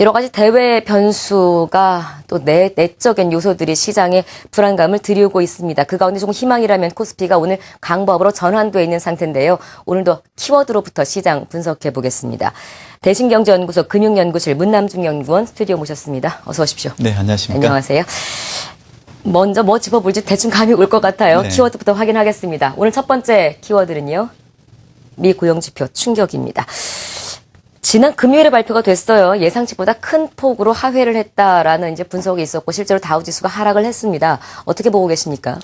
여러 가지 대외 변수가 또 내적인 요소들이 시장에 불안감을 들이우고 있습니다. 그 가운데 조금 희망이라면 코스피가 오늘 강보합으로 전환돼 있는 상태인데요. 오늘도 키워드로부터 시장 분석해 보겠습니다. 대신경제연구소 금융연구실 문남중 연구원 스튜디오 모셨습니다. 어서 오십시오. 네, 안녕하십니까. 안녕하세요. 먼저 뭐 짚어볼지 대충 감이 올 것 같아요. 네. 키워드부터 확인하겠습니다. 오늘 첫 번째 키워드는요. 미 고용지표 충격입니다. 지난 금요일에 발표가 됐어요. 예상치보다 큰 폭으로 하회를 했다라는 이제 분석이 있었고 실제로 다우지수가 하락을 했습니다. 어떻게 보고 계십니까?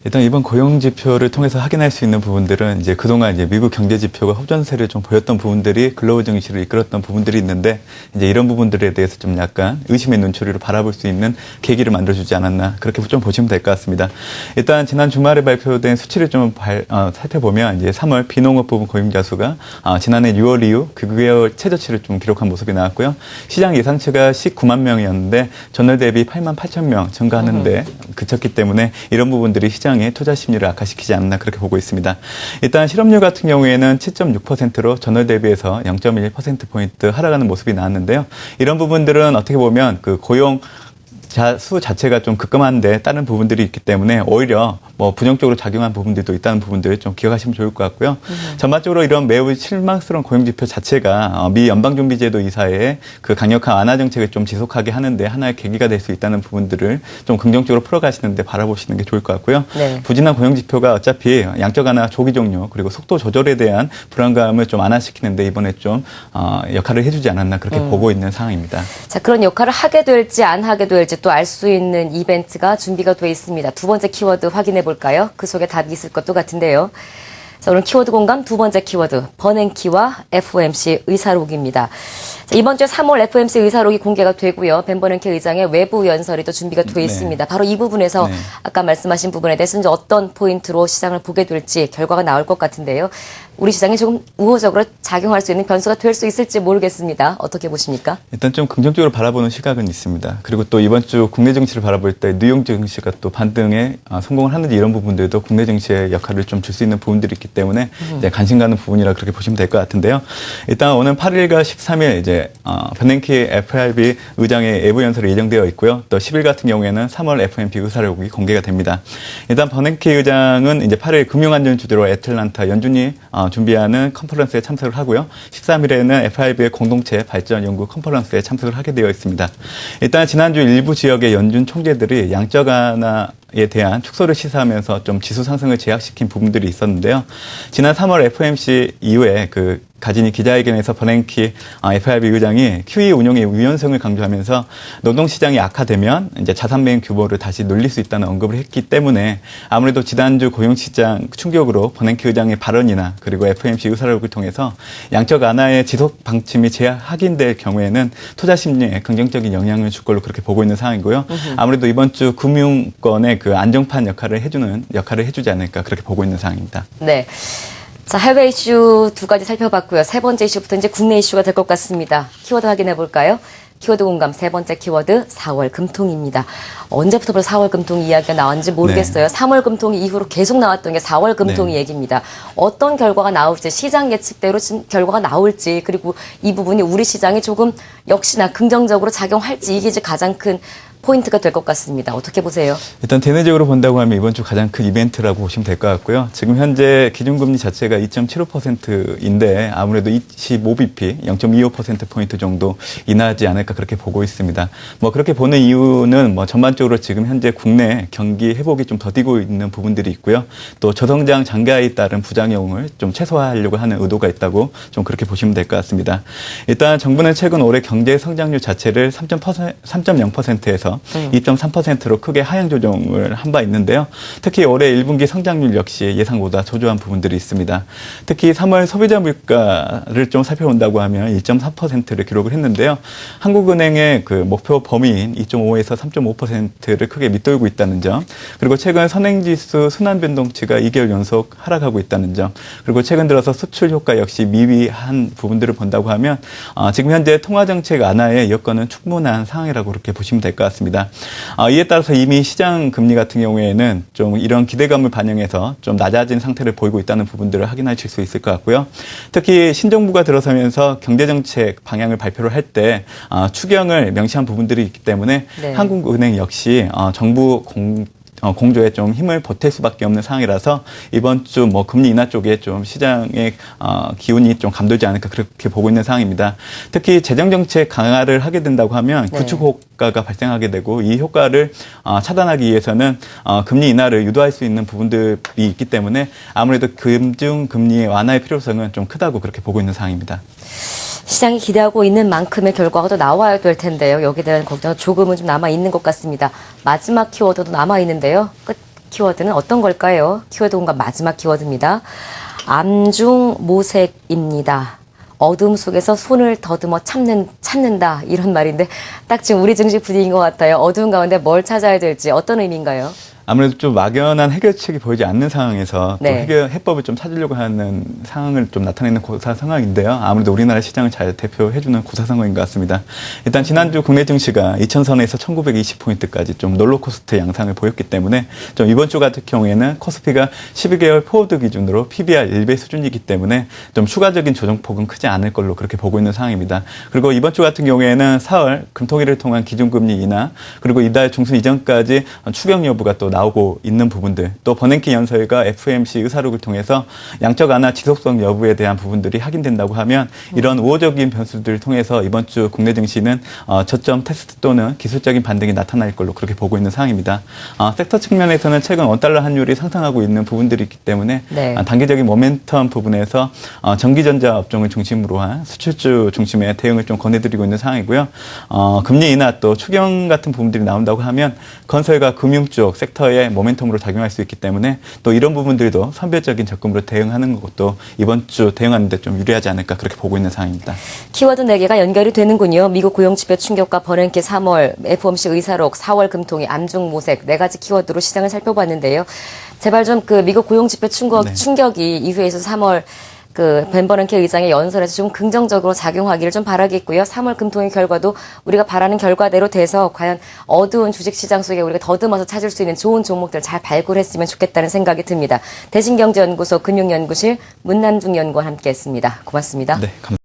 일단 이번 고용 지표를 통해서 확인할 수 있는 부분들은 이제 그동안 이제 미국 경제 지표가 호전세를 좀 보였던 부분들이 글로벌 증시를 이끌었던 부분들이 있는데 이제 이런 부분들에 대해서 좀 약간 의심의 눈초리로 바라볼 수 있는 계기를 만들어주지 않았나 그렇게 좀 보시면 될 것 같습니다. 일단 지난 주말에 발표된 수치를 좀 살펴보면 이제 3월 비농업 부분 고용자 수가 지난해 6월 이후 그 9개월 최저치를 좀 기록한 모습이 나왔고요. 시장 예상치가 19만 명이었는데 전월 대비 8만 8천 명 증가하는데 그쳤기 때문에 이런 부분들이 시장의 투자 심리를 악화시키지 않나 그렇게 보고 있습니다. 일단 실업률 같은 경우에는 7.6%로 전월 대비해서 0.1%포인트 하락하는 모습이 나왔는데요. 이런 부분들은 어떻게 보면 그 고용 수 자체가 좀 급감한데 다른 부분들이 있기 때문에 오히려 뭐 부정적으로 작용한 부분들도 있다는 부분들을 좀 기억하시면 좋을 것 같고요. 전반적으로 이런 매우 실망스러운 고용지표 자체가 미 연방준비제도 이사회의 그 강력한 완화 정책을 좀 지속하게 하는데 하나의 계기가 될 수 있다는 부분들을 좀 긍정적으로 풀어가시는데 바라보시는 게 좋을 것 같고요. 네. 부진한 고용지표가 어차피 양적 완화 조기 종료 그리고 속도 조절에 대한 불안감을 좀 완화시키는데 이번에 좀 역할을 해주지 않았나 그렇게 보고 있는 상황입니다. 자, 그런 역할을 하게 될지 안 하게 될지 또 알 수 있는 이벤트가 준비가 돼 있습니다. 두 번째 키워드 확인해 볼까요? 그 속에 답이 있을 것도 같은데요. 자, 오늘 키워드 공감 두 번째 키워드 버냉키와 FOMC 의사록입니다. 자, 이번 주에 3월 FOMC 의사록이 공개가 되고요. 벤 버냉키 의장의 외부 연설이 또 준비가 돼 있습니다. 바로 이 부분에서 아까 말씀하신 부분에 대해서 이제 어떤 포인트로 시장을 보게 될지 결과가 나올 것 같은데요. 우리 시장에 조금 우호적으로 작용할 수 있는 변수가 될 수 있을지 모르겠습니다. 어떻게 보십니까? 일단 좀 긍정적으로 바라보는 시각은 있습니다. 그리고 또 이번 주 국내 증시를 바라볼 때 뉴욕 증시가 또 반등에 성공을 하는지 이런 부분들도 국내 증시의 역할을 좀 줄 수 있는 부분들이 있기 때문에 이제 관심 가는 부분이라 그렇게 보시면 될 것 같은데요. 일단 오늘 8일과 13일 이제 버냉키 FRB 의장의 외부 연설이 예정되어 있고요. 또 10일 같은 경우에는 3월 FOMC 의사록이 공개가 됩니다. 일단 버냉키 의장은 이제 8일 금융안전 주제로 애틀란타 연준이 준비하는 컨퍼런스에 참석을 하고요. 13일에는 FRB의 공동체 발전 연구 컨퍼런스에 참석을 하게 되어 있습니다. 일단 지난주 일부 지역의 연준 총재들이 양적 완화에 대한 축소를 시사하면서 좀 지수 상승을 제약시킨 부분들이 있었는데요. 지난 3월 FOMC 이후에 가진이 기자회견에서 버냉키 FRB 의장이 QE 운용의 유연성을 강조하면서 노동시장이 악화되면 이제 자산 매입 규모를 다시 늘릴 수 있다는 언급을 했기 때문에 아무래도 지난주 고용시장 충격으로 버냉키 의장의 발언이나 그리고 FOMC 의사록을 통해서 양적 완화의 지속 방침이 확인될 경우에는 투자 심리에 긍정적인 영향을 줄 걸로 그렇게 보고 있는 상황이고요. 아무래도 이번 주 금융권의 그 안정판 역할을 해주지 않을까 그렇게 보고 있는 상황입니다. 네. 자, 해외 이슈 두 가지 살펴봤고요. 세 번째 이슈부터 이제 국내 이슈가 될 것 같습니다. 키워드 확인해 볼까요? 키워드 공감 세 번째 키워드 4월 금통입니다. 언제부터 벌써 4월 금통 이야기가 나왔는지 모르겠어요. 네. 3월 금통 이후로 계속 나왔던 게 4월 금통 얘기입니다. 어떤 결과가 나올지 시장 예측대로 결과가 나올지 그리고 이 부분이 우리 시장에 조금 역시나 긍정적으로 작용할지 이게 이제 가장 큰 포인트가 될 것 같습니다. 어떻게 보세요? 일단 대내적으로 본다고 하면 이번 주 가장 큰 이벤트라고 보시면 될 것 같고요. 지금 현재 기준금리 자체가 2.75%인데 아무래도 25bp, 0.25%포인트 정도 인하하지 않을까 그렇게 보고 있습니다. 뭐 그렇게 보는 이유는 뭐 전반적으로 지금 현재 국내 경기 회복이 좀 더디고 있는 부분들이 있고요. 또 저성장 장기화에 따른 부작용을 좀 최소화하려고 하는 의도가 있다고 좀 그렇게 보시면 될 것 같습니다. 일단 정부는 최근 올해 경제 성장률 자체를 3.0%에서 2.3%로 크게 하향 조정을 한 바 있는데요. 특히 올해 1분기 성장률 역시 예상보다 저조한 부분들이 있습니다. 특히 3월 소비자 물가를 좀 살펴본다고 하면 1.3%를 기록을 했는데요. 한국은행의 그 목표 범위인 2.5에서 3.5%를 크게 밑돌고 있다는 점, 그리고 최근 선행지수 순환 변동치가 2개월 연속 하락하고 있다는 점, 그리고 최근 들어서 수출 효과 역시 미비한 부분들을 본다고 하면 지금 현재 통화정책 완화의 여건은 충분한 상황이라고 그렇게 보시면 될 것 같습니다. 있습니다. 이에 따라서 이미 시장 금리 같은 경우에는 좀 이런 기대감을 반영해서 좀 낮아진 상태를 보이고 있다는 부분들을 확인하실 수 있을 것 같고요. 특히 신정부가 들어서면서 경제정책 방향을 발표를 할 때 추경을 명시한 부분들이 있기 때문에 네. 한국은행 역시 정부 공조에 좀 힘을 보탤 수밖에 없는 상황이라서 이번 주 뭐 금리 인하 쪽에 좀 시장의 기운이 좀 감돌지 않을까 그렇게 보고 있는 상황입니다. 특히 재정 정책 강화를 하게 된다고 하면 네. 구축 효과가 발생하게 되고 이 효과를 차단하기 위해서는 금리 인하를 유도할 수 있는 부분들이 있기 때문에 아무래도 금중 금리의 완화의 필요성은 좀 크다고 그렇게 보고 있는 상황입니다. 시장이 기대하고 있는 만큼의 결과가 또 나와야 될 텐데요. 여기에 대한 걱정은 조금은 좀 남아있는 것 같습니다. 마지막 키워드도 남아있는데요. 끝 키워드는 어떤 걸까요? 키워드 공간 마지막 키워드입니다. 암중모색입니다. 어둠 속에서 손을 더듬어 찾는다 이런 말인데 딱 지금 우리 증시 분위기인 것 같아요. 어두운 가운데 뭘 찾아야 될지 어떤 의미인가요? 아무래도 좀 막연한 해결책이 보이지 않는 상황에서 네. 또 해법을 좀 찾으려고 하는 상황을 좀 나타내는 고사 상황인데요. 아무래도 우리나라 시장을 잘 대표해주는 고사 상황인 것 같습니다. 일단 지난주 국내 증시가 2000선에서 1920포인트까지 좀 롤러코스터 양상을 보였기 때문에 좀 이번 주 같은 경우에는 코스피가 12개월 포워드 기준으로 PBR 1배 수준이기 때문에 좀 추가적인 조정폭은 크지 않을 걸로 그렇게 보고 있는 상황입니다. 그리고 이번 주 같은 경우에는 4월 금토기를 통한 기준금리 인하 그리고 이달 중순 이전까지 추경 여부가 또 나오고 있는 부분들 또 버냉키 연설과 FOMC 의사록을 통해서 양적 완화 지속성 여부에 대한 부분들이 확인된다고 하면 이런 우호적인 변수들을 통해서 이번 주 국내 증시는 저점 테스트 또는 기술적인 반등이 나타날 걸로 그렇게 보고 있는 상황입니다. 섹터 측면에서는 최근 원달러 환율이 상승하고 있는 부분들이 있기 때문에 네. 단기적인 모멘텀 부분에서 전기전자 업종을 중심으로 한 수출주 중심의 대응을 좀 권해드리고 있는 상황이고요. 금리 인하 또 추경 같은 부분들이 나온다고 하면 건설과 금융 쪽 섹터의 모멘텀으로 작용할 수 있기 때문에 또 이런 부분들도 선별적인 접근으로 대응하는 것도 이번 주 대응하는 데 좀 유리하지 않을까 그렇게 보고 있는 상황입니다. 키워드 4개가 연결이 되는군요. 미국 고용지표 충격과 버냉키 3월, FOMC 의사록, 4월 금통위, 암중모색 4가지 키워드로 시장을 살펴봤는데요. 제발 좀 그 미국 고용지표 충격이 이후에서 3월 벤 버냉키 의장의 연설에서 좀 긍정적으로 작용하기를 좀 바라겠고요. 3월 금통위 결과도 우리가 바라는 결과대로 돼서 과연 어두운 주식시장 속에 우리가 더듬어서 찾을 수 있는 좋은 종목들 잘 발굴했으면 좋겠다는 생각이 듭니다. 대신경제연구소 금융연구실 문남중 연구원 함께했습니다. 고맙습니다. 네, 감사합니다.